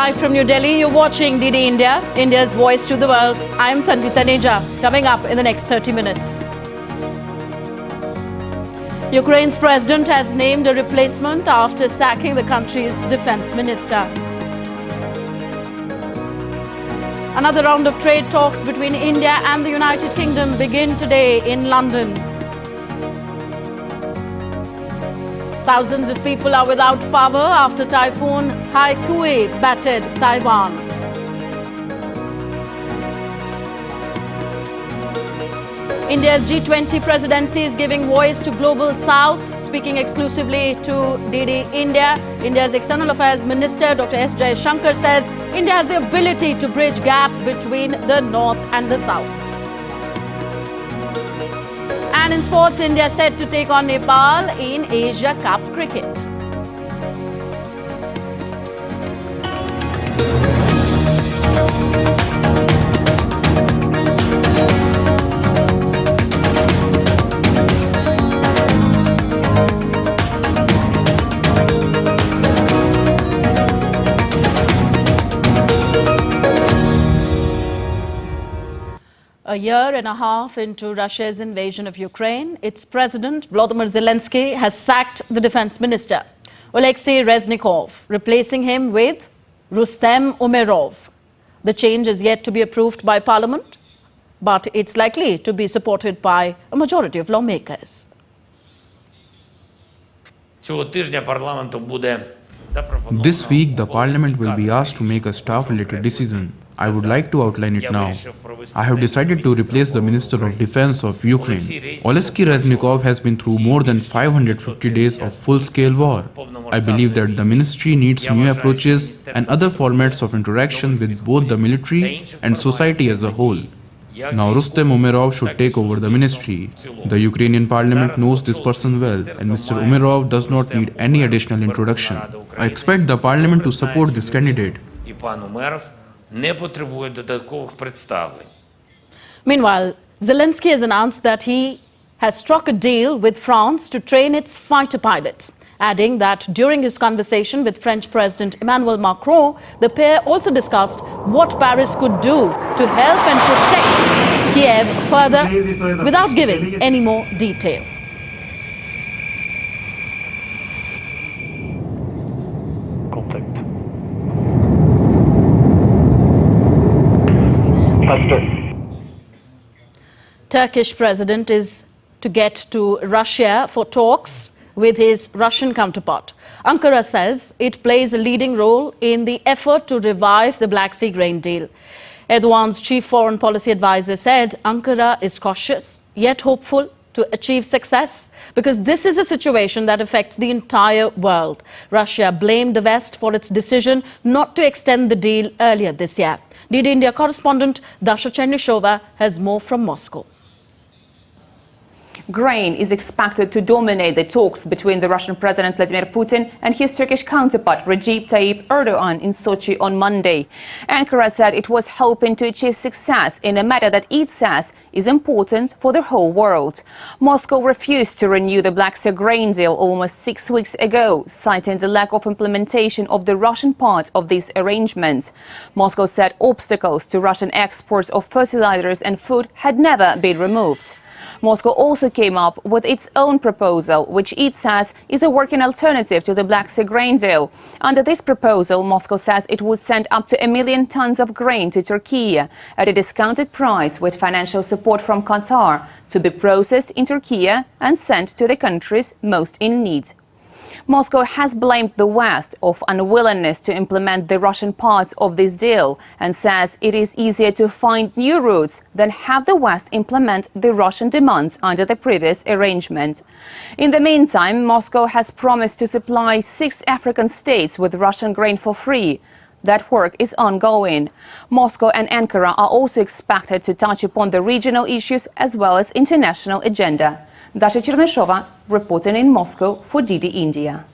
Live from New Delhi, you're watching DD India, India's voice to the world. I'm Tanvi Taneja. Coming up in the next 30 minutes. Ukraine's president has named a replacement after sacking the country's defense minister. Another round of trade talks between India and the United Kingdom begin today in London. Thousands of people are without power after Typhoon Haikui battered Taiwan. India's G20 Presidency is giving voice to Global South. Speaking exclusively to DD India, India's External Affairs Minister Dr. S. Jaishankar says India has the ability to bridge gap between the North and the South. And in sports, India set to take on Nepal in Asia Cup cricket. A year and a half into Russia's invasion of Ukraine, its president, Volodymyr Zelensky, has sacked the defense minister, Alexei Reznikov, replacing him with Rustem Umerov. The change is yet to be approved by parliament, but it's likely to be supported by a majority of lawmakers. This week, the parliament will be asked to make a staff-related decision. I would like to outline it now. I have decided to replace the Minister of Defense of Ukraine. Alexei Reznikov has been through more than 550 days of full-scale war. I believe that the ministry needs new approaches and other formats of interaction with both the military and society as a whole. Now Rustem Umerov should take over the ministry. The Ukrainian parliament knows this person well, and Mr. Umerov does not need any additional introduction. I expect the parliament to support this candidate. Meanwhile, Zelensky has announced that he has struck a deal with France to train its fighter pilots, adding that during his conversation with French President Emmanuel Macron, the pair also discussed what Paris could do to help and protect Kiev further without giving any more detail. Contact. Turkish president is to get to Russia for talks with his Russian counterpart. Ankara says it plays a leading role in the effort to revive the Black Sea grain deal. Erdogan's chief foreign policy advisor said Ankara is cautious yet hopeful to achieve success because this is a situation that affects the entire world. Russia blamed the West for its decision not to extend the deal earlier this year. DD India correspondent Dasha Chernyshova has more from Moscow. Grain is expected to dominate the talks between the Russian President Vladimir Putin and his Turkish counterpart Recep Tayyip Erdogan in Sochi on Monday. Ankara said it was hoping to achieve success in a matter that it says is important for the whole world. Moscow refused to renew the Black Sea grain deal almost 6 weeks ago, citing the lack of implementation of the Russian part of this arrangement. Moscow said obstacles to Russian exports of fertilizers and food had never been removed. Moscow also came up with its own proposal, which it says is a working alternative to the Black Sea grain deal. Under this proposal, Moscow says it would send up to 1 million tons of grain to Turkey at a discounted price with financial support from Qatar to be processed in Turkey and sent to the countries most in need. Moscow has blamed the West of unwillingness to implement the Russian parts of this deal and says it is easier to find new routes than have the West implement the Russian demands under the previous arrangement. In the meantime, Moscow has promised to supply 6 African states with Russian grain for free. That work is ongoing. Moscow and Ankara are also expected to touch upon the regional issues as well as international agenda. Dasha Chernyshova reporting in Moscow for DD India.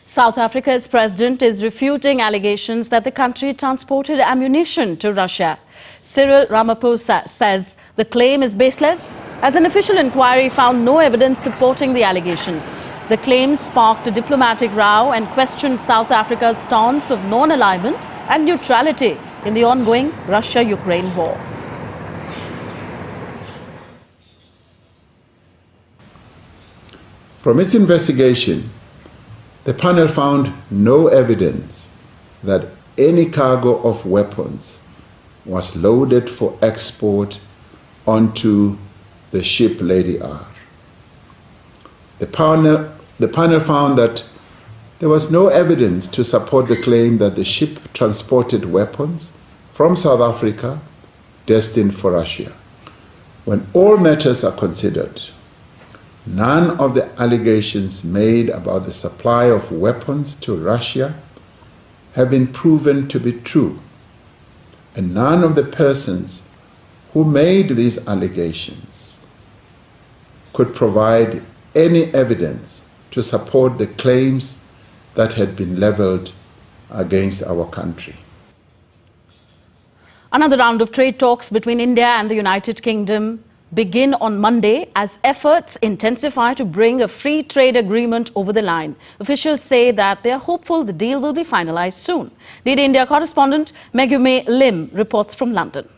South Africa's president is refuting allegations that the country transported ammunition to Russia. Cyril Ramaphosa says the claim is baseless as an official inquiry found no evidence supporting the allegations. The claims sparked a diplomatic row and questioned South Africa's stance of non-alignment and neutrality in the ongoing Russia-Ukraine war. From its investigation, the panel found no evidence that any cargo of weapons was loaded for export onto the ship Lady R. The panel found that there was no evidence to support the claim that the ship transported weapons from South Africa destined for Russia. When all matters are considered, none of the allegations made about the supply of weapons to Russia have been proven to be true, and none of the persons who made these allegations could provide any evidence to support the claims that had been leveled against our country. Another round of trade talks between India and the United Kingdom begin on Monday as efforts intensify to bring a free trade agreement over the line. Officials say that they are hopeful the deal will be finalized soon. DD India correspondent Megumi Lim reports from London.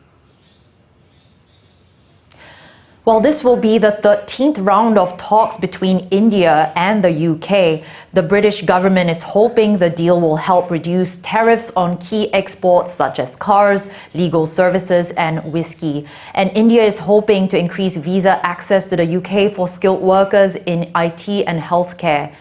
Well, this will be the 13th round of talks between India and the UK. The British government is hoping the deal will help reduce tariffs on key exports such as cars, legal services and whiskey. And India is hoping to increase visa access to the UK for skilled workers in IT and healthcare.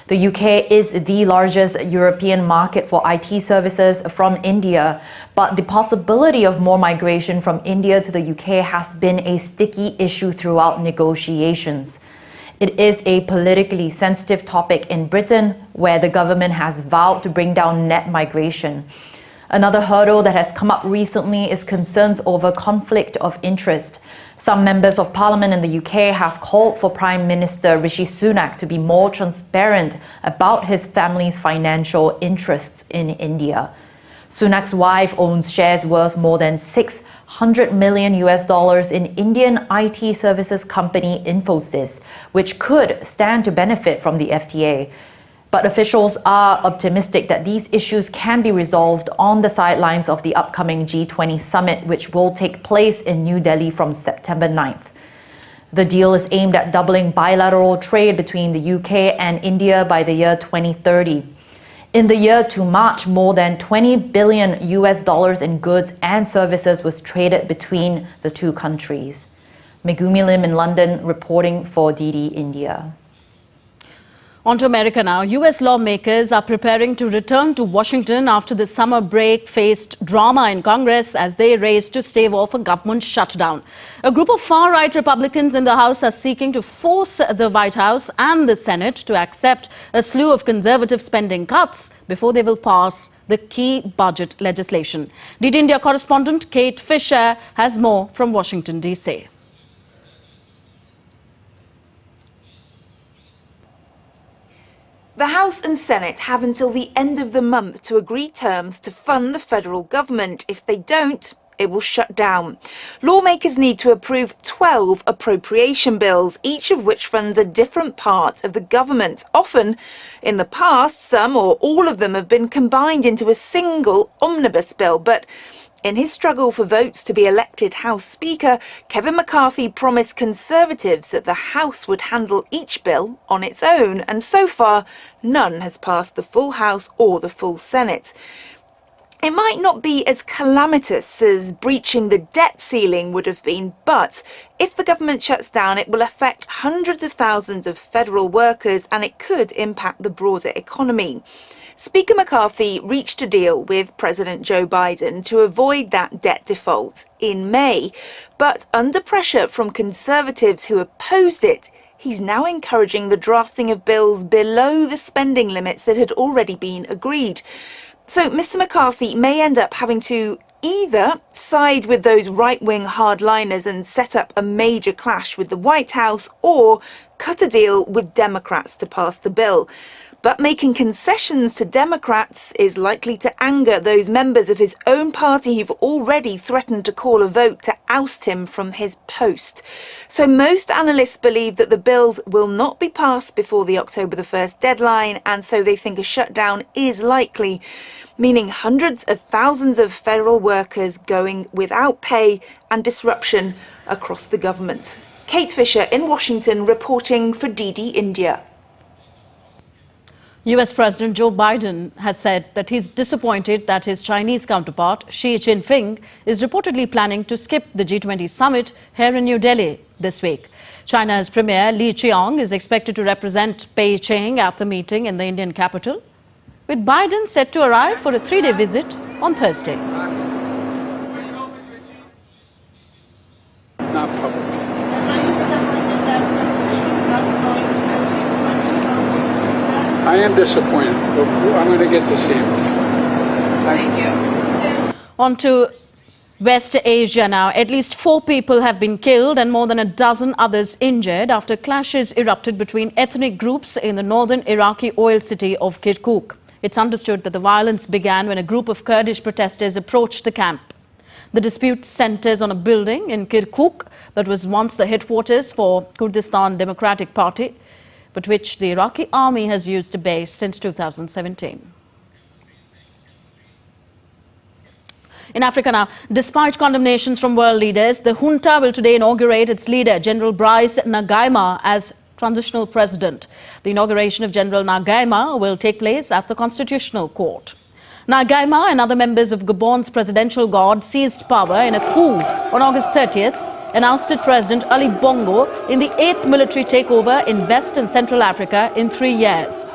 The UK is the largest European market for IT services from India, but the possibility of more migration from India to the UK has been a sticky issue throughout negotiations. It is a politically sensitive topic in Britain, where the government has vowed to bring down net migration. Another hurdle that has come up recently is concerns over conflict of interest. Some members of parliament in the UK have called for Prime Minister Rishi Sunak to be more transparent about his family's financial interests in India. Sunak's wife owns shares worth more than $600 million in Indian IT services company Infosys, which could stand to benefit from the FTA. But officials are optimistic that these issues can be resolved on the sidelines of the upcoming G20 summit, which will take place in New Delhi from September 9th. The deal is aimed at doubling bilateral trade between the UK and India by the year 2030. In the year to March, more than $20 billion in goods and services was traded between the two countries. Megumi Lim in London reporting for DD India. On to America now. US lawmakers are preparing to return to Washington after the summer break faced drama in Congress as they raced to stave off a government shutdown. A group of far-right Republicans in the House are seeking to force the White House and the Senate to accept a slew of conservative spending cuts before they will pass the key budget legislation. DD India correspondent Kate Fisher has more from Washington, D.C. The House and Senate have until the end of the month to agree terms to fund the federal government. If they don't, it will shut down. Lawmakers need to approve 12 appropriation bills, each of which funds a different part of the government. Often, in the past, some or all of them have been combined into a single omnibus bill, but in his struggle for votes to be elected House Speaker, Kevin McCarthy promised Conservatives that the House would handle each bill on its own, and so far, none has passed the full House or the full Senate. It might not be as calamitous as breaching the debt ceiling would have been, but if the government shuts down, it will affect hundreds of thousands of federal workers, and it could impact the broader economy. Speaker McCarthy reached a deal with President Joe Biden to avoid that debt default in May, but under pressure from Conservatives who opposed it, he's now encouraging the drafting of bills below the spending limits that had already been agreed. So Mr. McCarthy may end up having to either side with those right-wing hardliners and set up a major clash with the White House, or cut a deal with Democrats to pass the bill. But making concessions to Democrats is likely to anger those members of his own party who've already threatened to call a vote to oust him from his post. So most analysts believe that the bills will not be passed before the October the 1st deadline, and so they think a shutdown is likely, meaning hundreds of thousands of federal workers going without pay and disruption across the government. Kate Fisher in Washington reporting for DD India. US President Joe Biden has said that he's disappointed that his Chinese counterpart, Xi Jinping, is reportedly planning to skip the G20 summit here in New Delhi this week. China's Premier Li Qiang is expected to represent Beijing at the meeting in the Indian capital, with Biden set to arrive for a 3-day visit on Thursday. Not publicly. I am disappointed, but I'm going to get to see him. Thank you. On to West Asia now. At least 4 people have been killed and more than a dozen others injured after clashes erupted between ethnic groups in the northern Iraqi oil city of Kirkuk. It's understood that the violence began when a group of Kurdish protesters approached the camp. The dispute centers on a building in Kirkuk that was once the headquarters for Kurdistan Democratic Party, but which the Iraqi army has used a base since 2017. In Africa now, despite condemnations from world leaders, the junta will today inaugurate its leader, General Brice Nagaima, as transitional president. The inauguration of General Nagaima will take place at the Constitutional Court. Nagaima and other members of Gabon's presidential guard seized power in a coup on August 30th and ousted President Ali Bongo in the 8th military takeover in West and Central Africa in 3 years.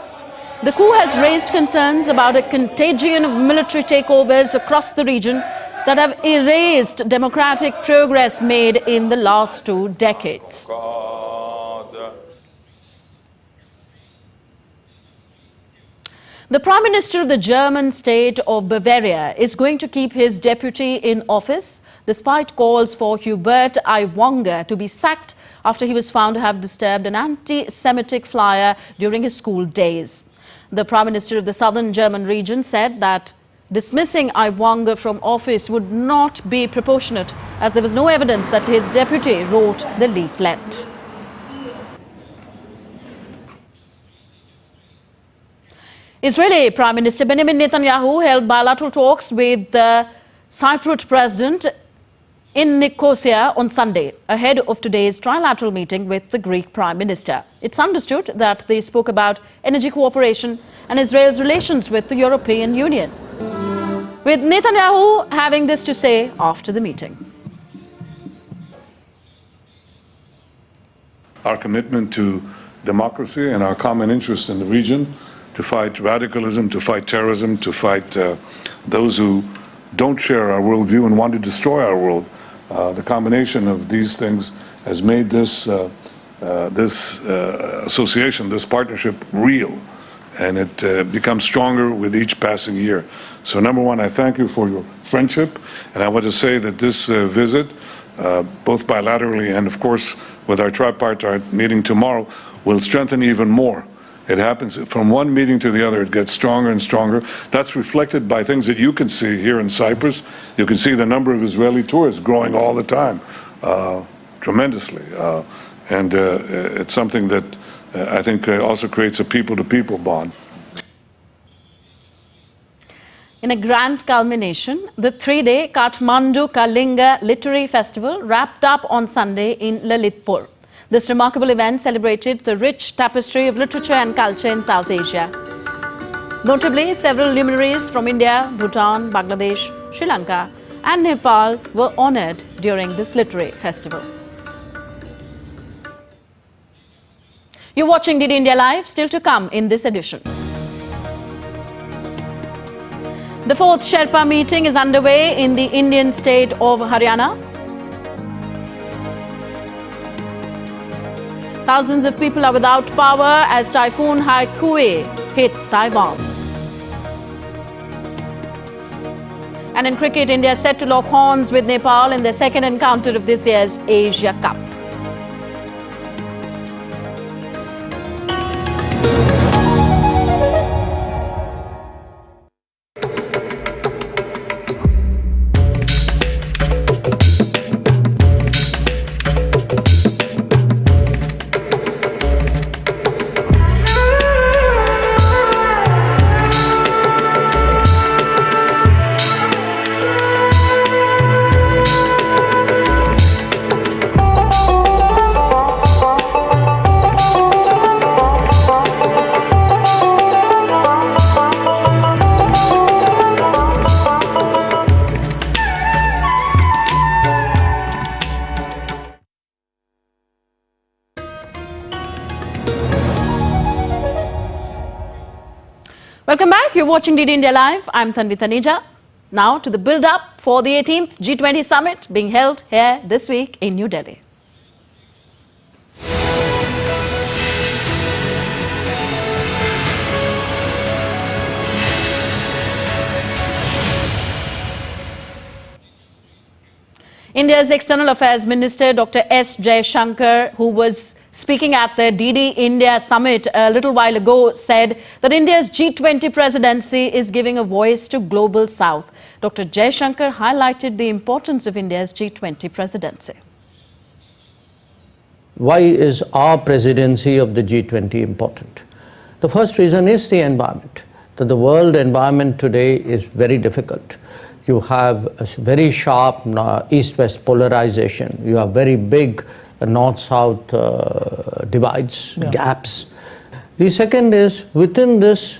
The coup has raised concerns about a contagion of military takeovers across the region that have erased democratic progress made in the last 2 decades. The Prime Minister of the German state of Bavaria is going to keep his deputy in office despite calls for Hubert Aiwanger to be sacked after he was found to have disturbed an anti-Semitic flyer during his school days. The Prime Minister of the southern German region said that dismissing Aiwanger from office would not be proportionate, as there was no evidence that his deputy wrote the leaflet. Israeli Prime Minister Benjamin Netanyahu held bilateral talks with the Cypriot President in Nicosia on Sunday, ahead of today's trilateral meeting with the Greek Prime Minister. It's understood that they spoke about energy cooperation and Israel's relations with the European Union, with Netanyahu having this to say after the meeting. Our commitment to democracy and our common interest in the region, to fight radicalism, to fight terrorism, to fight those who don't share our worldview and want to destroy our world. The combination of these things has made this association, this partnership, real, and it becomes stronger with each passing year. So number one, I thank you for your friendship, and I want to say that this visit, both bilaterally and of course with our tripartite meeting tomorrow, will strengthen even more. It happens from one meeting to the other, it gets stronger and stronger. That's reflected by things that you can see here in Cyprus. You can see the number of Israeli tourists growing all the time, tremendously. And it's something that I think also creates a people-to-people bond. In a grand culmination, the 3-day Kathmandu Kalinga Literary Festival wrapped up on Sunday in Lalitpur. This remarkable event celebrated the rich tapestry of literature and culture in South Asia. Notably, several luminaries from India, Bhutan, Bangladesh, Sri Lanka and Nepal were honoured during this literary festival. You're watching DD India Live, still to come in this edition. The 4th Sherpa meeting is underway in the Indian state of Haryana. Thousands of people are without power as Typhoon Haikui hits Taiwan. And in cricket, India is set to lock horns with Nepal in their second encounter of this year's Asia Cup. Welcome back. You're watching DD India Live. I'm Tanvi Taneja. Now to the build-up for the 18th G20 summit being held here this week in New Delhi. India's External Affairs Minister Dr. S. Jaishankar, who was speaking at the DD India summit a little while ago, said that India's G20 presidency is giving a voice to Global South. Dr. Jaishankar highlighted the importance of India's G20 presidency. Why is our presidency of the G20 important? The first reason is the environment. That the world environment today is very difficult. You have a very sharp east-west polarization. You have very big north-south divides, gaps. The second is, within this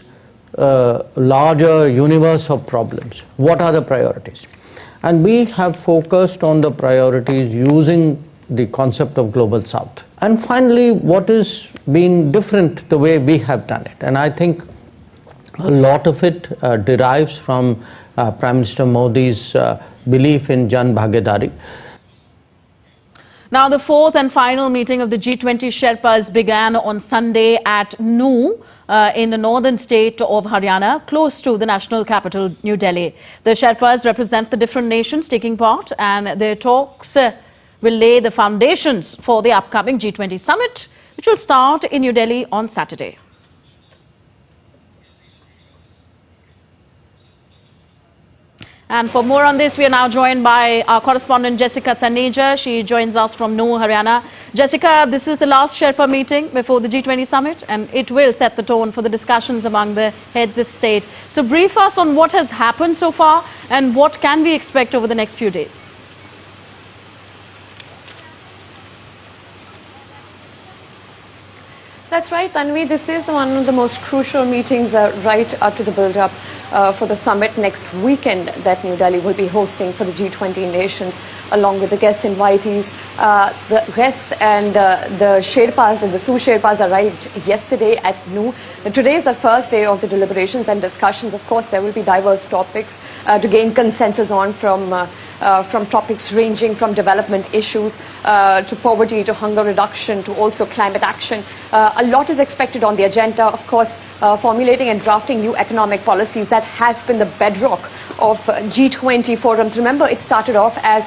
larger universe of problems, what are the priorities? And we have focused on the priorities using the concept of Global South. And finally, what has been different the way we have done it. And I think a lot of it derives from Prime Minister Modi's belief in Jan Bhagidari. Now, the fourth and final meeting of the G20 Sherpas began on Sunday at noon in the northern state of Haryana, close to the national capital, New Delhi. The Sherpas represent the different nations taking part, and their talks will lay the foundations for the upcoming G20 summit, which will start in New Delhi on Saturday. And for more on this, we are now joined by our correspondent Jessica Taneja. She joins us from Nuh, Haryana. Jessica, this is the last Sherpa meeting before the G20 summit, and it will set the tone for the discussions among the heads of state. So brief us on what has happened so far and what can we expect over the next few days. That's right, Tanvi. This is one of the most crucial meetings right up to the build-up for the summit next weekend that New Delhi will be hosting for the G20 nations, along with the guest invitees. The guests and the Sherpas and the Sioux Sherpas arrived yesterday at noon. Today is the first day of the deliberations and discussions. Of course, there will be diverse topics to gain consensus on, from topics ranging from development issues to poverty, to hunger reduction, to also climate action. A lot is expected on the agenda. Of course, formulating and drafting new economic policies, that has been the bedrock of G20 forums. Remember, it started off as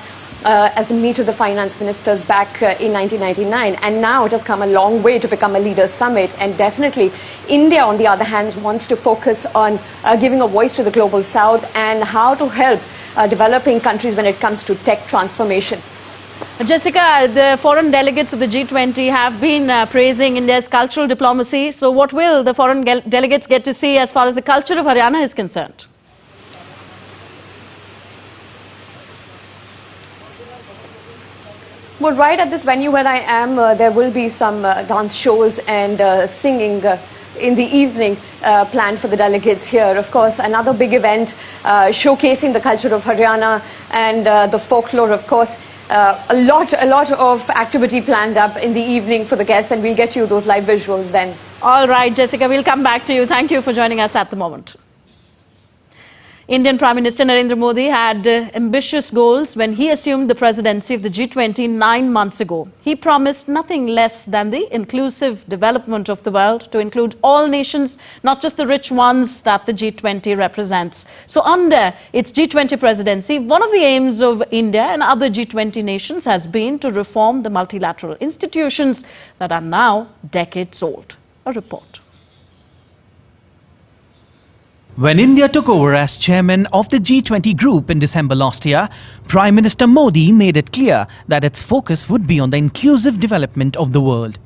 the meet of the finance ministers back in 1999, and now it has come a long way to become a leaders summit. And definitely India, on the other hand, wants to focus on giving a voice to the global south and how to help developing countries when it comes to tech transformation. Jessica, the foreign delegates of the G20 have been praising India's cultural diplomacy. So what will the foreign delegates get to see as far as the culture of Haryana is concerned? Well, right at this venue where I am, there will be some dance shows and singing in the evening planned for the delegates here. Of course, another big event showcasing the culture of Haryana and the folklore, of course. A lot of activity planned up in the evening for the guests, and we'll get you those live visuals then. All right, Jessica, we'll come back to you. Thank you for joining us at the moment. Indian Prime Minister Narendra Modi had ambitious goals when he assumed the presidency of the G20 9 months ago. He promised nothing less than the inclusive development of the world to include all nations, not just the rich ones that the G20 represents. So under its G20 presidency, one of the aims of India and other G20 nations has been to reform the multilateral institutions that are now decades old. A report. When India took over as chairman of the G20 group in December last year, Prime Minister Modi made it clear that its focus would be on the inclusive development of the world.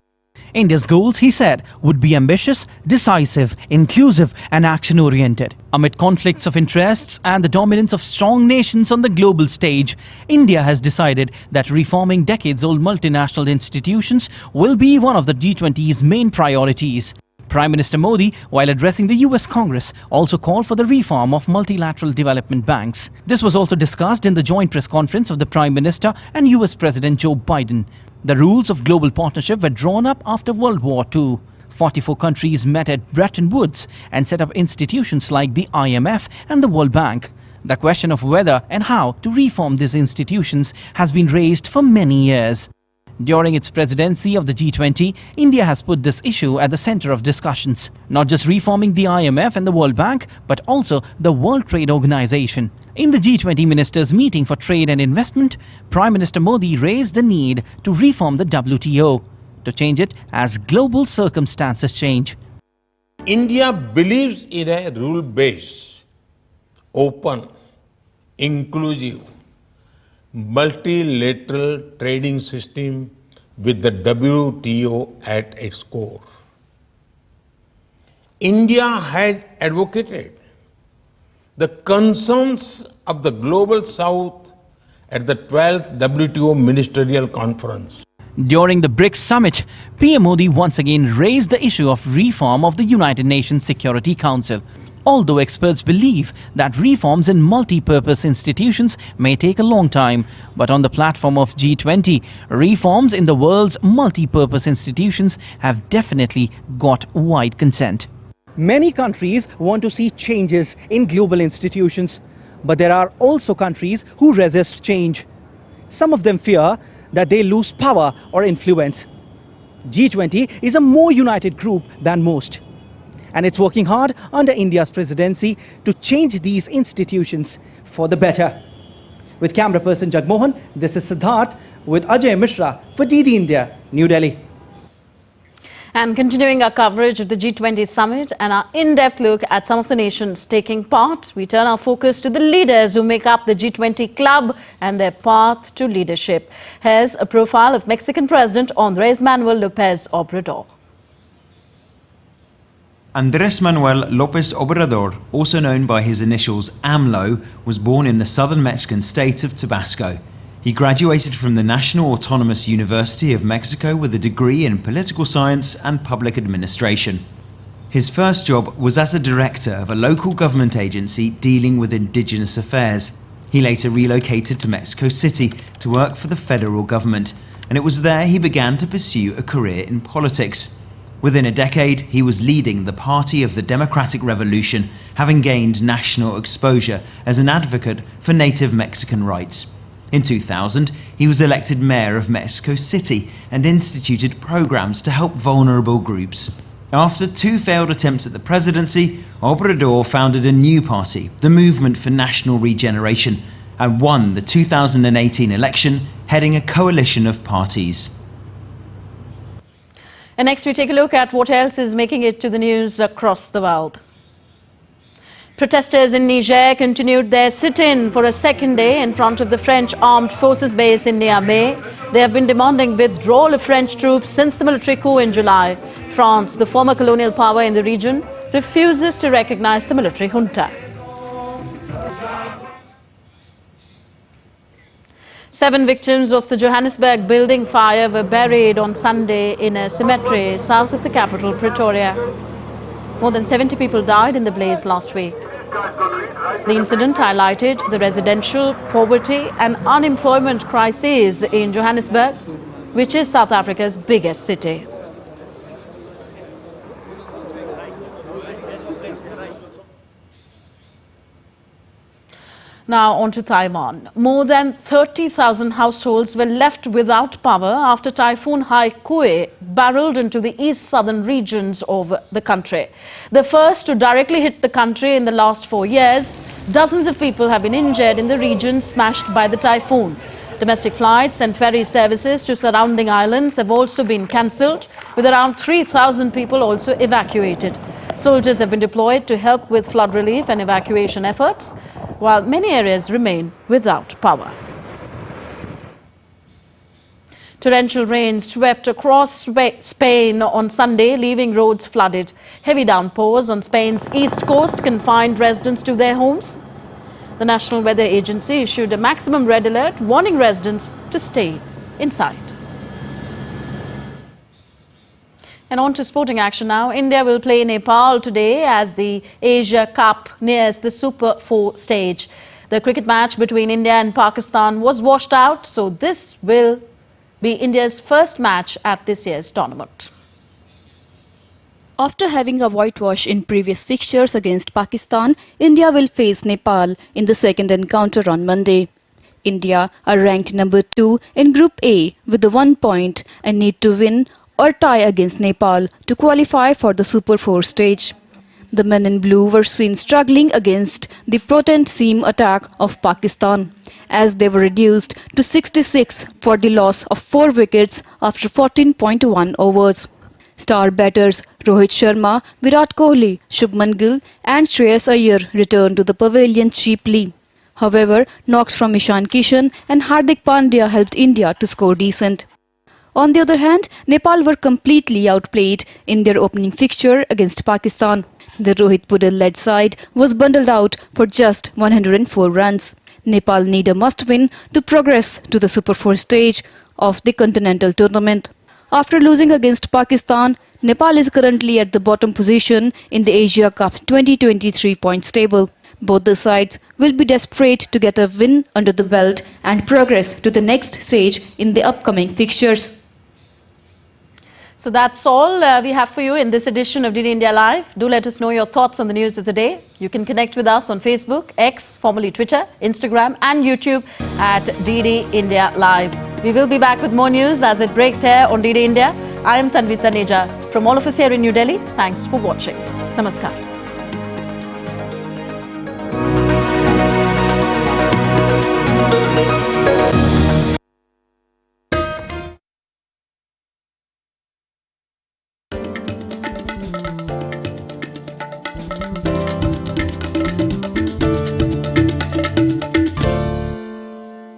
India's goals, he said, would be ambitious, decisive, inclusive and action-oriented. Amid conflicts of interests and the dominance of strong nations on the global stage, India has decided that reforming decades-old multinational institutions will be one of the G20's main priorities. Prime Minister Modi, while addressing the US Congress, also called for the reform of multilateral development banks. This was also discussed in the joint press conference of the Prime Minister and US President Joe Biden. The rules of global partnership were drawn up after World War II. 44 countries met at Bretton Woods and set up institutions like the IMF and the World Bank. The question of whether and how to reform these institutions has been raised for many years. During its presidency of the G20, India has put this issue at the center of discussions. Not just reforming the IMF and the World Bank, but also the World Trade Organization. In the G20 ministers' meeting for trade and investment, Prime Minister Modi raised the need to reform the WTO, to change it as global circumstances change. India believes in a rule-based, open, inclusive, multilateral trading system with the WTO at its core. India has advocated the concerns of the Global South at the 12th WTO Ministerial Conference. During the BRICS summit, PM Modi once again raised the issue of reform of the United Nations Security Council. Although experts believe that reforms in multi-purpose institutions may take a long time, but on the platform of G20, reforms in the world's multi-purpose institutions have definitely got wide consent. Many countries want to see changes in global institutions, but there are also countries who resist change. Some of them fear that they lose power or influence. G20 is a more united group than most, and it's working hard under India's presidency to change these institutions for the better. With camera person Jagmohan, this is Siddharth with Ajay Mishra for DD India, New Delhi. And continuing our coverage of the G20 summit and our in-depth look at some of the nations taking part, we turn our focus to the leaders who make up the G20 club and their path to leadership. Here's a profile of Mexican President Andrés Manuel López Obrador. Andrés Manuel López Obrador, also known by his initials AMLO, was born in the southern Mexican state of Tabasco. He graduated from the National Autonomous University of Mexico with a degree in political science and public administration. His first job was as a director of a local government agency dealing with indigenous affairs. He later relocated to Mexico City to work for the federal government, and it was there he began to pursue a career in politics. Within a decade, he was leading the Party of the Democratic Revolution, having gained national exposure as an advocate for native Mexican rights. In 2000, he was elected mayor of Mexico City and instituted programs to help vulnerable groups. After 2 failed attempts at the presidency, Obrador founded a new party, the Movement for National Regeneration, and won the 2018 election, heading a coalition of parties. And next we take a look at what else is making it to the news across the world. Protesters in Niger continued their sit-in for a second day in front of the French Armed Forces base in Niamey. They have been demanding withdrawal of French troops since the military coup in July. France, the former colonial power in the region, refuses to recognize the military junta. 7 victims of the Johannesburg building fire were buried on Sunday in a cemetery south of the capital, Pretoria. More than 70 people died in the blaze last week. The incident highlighted the residential, poverty and unemployment crises in Johannesburg, which is South Africa's biggest city. Now on to Taiwan. More than 30,000 households were left without power after Typhoon Haikui barreled into the east-southern regions of the country. The first to directly hit the country in the last 4 years, dozens of people have been injured in the region smashed by the typhoon. Domestic flights and ferry services to surrounding islands have also been cancelled, with around 3,000 people also evacuated. Soldiers have been deployed to help with flood relief and evacuation efforts, while many areas remain without power. Torrential rain swept across Spain on Sunday, leaving roads flooded. Heavy downpours on Spain's east coast confined residents to their homes. The National Weather Agency issued a maximum red alert, warning residents to stay inside. And on to sporting action now. India will play Nepal today as the Asia Cup nears the Super 4 stage. The cricket match between India and Pakistan was washed out, so this will be India's first match at this year's tournament. After having a whitewash in previous fixtures against Pakistan, India will face Nepal in the second encounter on Monday. India are ranked number 2 in Group A with the 1 point and need to win or tie against Nepal to qualify for the Super 4 stage. The men in blue were seen struggling against the potent seam attack of Pakistan, as they were reduced to 66 for the loss of 4 wickets after 14.1 overs. Star batters Rohit Sharma, Virat Kohli, Shubman Gill and Shreyas Iyer returned to the pavilion cheaply. However, knocks from Ishan Kishan and Hardik Pandya helped India to score decent. On the other hand, Nepal were completely outplayed in their opening fixture against Pakistan. The Rohit Pudel-led side was bundled out for just 104 runs. Nepal need a must-win to progress to the Super 4 stage of the continental tournament. After losing against Pakistan, Nepal is currently at the bottom position in the Asia Cup 2023 points table. Both the sides will be desperate to get a win under the belt and progress to the next stage in the upcoming fixtures. So that's all we have for you in this edition of DD India Live. Do let us know your thoughts on the news of the day. You can connect with us on Facebook, X, formerly Twitter, Instagram and YouTube at DD India Live. We will be back with more news as it breaks here on DD India. I am Tanvi Taneja. From all of us here in New Delhi, thanks for watching. Namaskar.